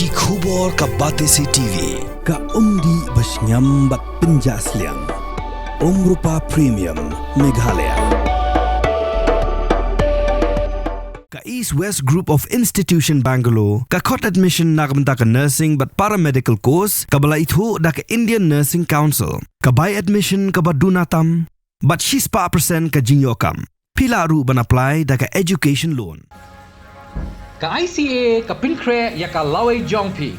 Ki khubor ka Batesi TV. Ka umdi basnyam bat penjaslian. Rupa Premium Meghalaya. Ka East West Group of Institution Bangalore. Ka khot admission nagamta ka nursing but paramedical course. Ka bala ithu da ka Indian Nursing Council. Ka buy admission ka badunatam. But she's pa percent ka jinyokam. Pila ru ban apply da ka education loan. Ka ICA ka pinkre ya ka laway jongpi.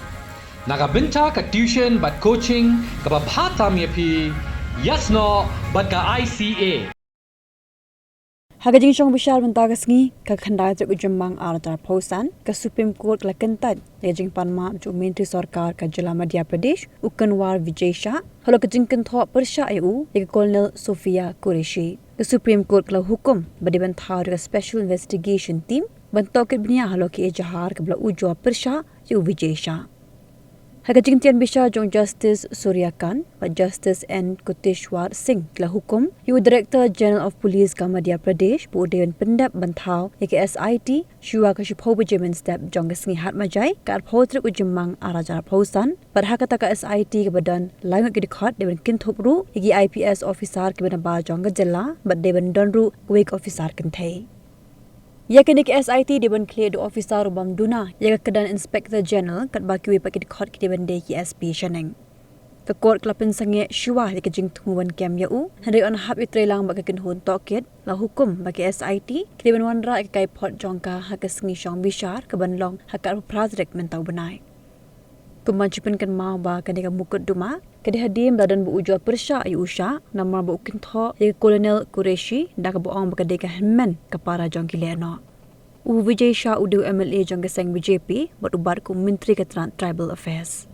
Nagabinta ka tuition but coaching ka babhatam yapi. Yasno but ka ICA. Hagajing Shong Bishar Bantagasngi, Kakanda Ujumang Aratar Posan, ka Supreme Court la Kyntait, Jingpan ma jo Myntri Sorkar ka Jila Madhya Pradesh, Ukanwar Vijay halo ka Kyntait Persha EU, ka Colonel Sofia Qureshi. Ka Supreme Court la hukum, badiban thar ka Special Investigation Team, bantokit bniya halo ki ejahar ka bla ujwa Persha EU Vijay Hagajing Bishar jong Justice Surya Khan, but Justice N. Kuteshwar Singh la hukum, you Director General of Police ka Madhya Pradesh, bu dewan pendap bantau, yake SIT, shua ka shupho bujimin step jong gasngi hat majai, ka arpotrik ujimang arajar posan, but hakata ka SIT ka badan, laing ka dikhat dewan Kyntait ru, yake IPS officer ka banaba jong jilla, but dewan donru wake officer Kyntait. Yakanik SIT dewan clear do officer rubam duna, yaka kedan Inspector General kat bakiwi pakit khot ki dewan de ki SP Shaneng. Ka court klapin sange shua yaka jing tumuan kem yau, henry on hap itrelang bakakin hun tokit, la hukum baki SIT, ki dewan wanra yaka kai pot jongka hakas ngi Shong Bishar ka banlong hakar prazrek mentau benai. Kumancipin kan mau ba kanika mukut duma, kadi hadim badan bu ujwa Persha ayu usha, nama bu Kyntait yaka Colonel Qureshi, da ka buong bakadeka henmen kapara jong kileno. Vijay Udu MLA jong gaseng BJP, but ubar ku Myntri ka Tribal Affairs.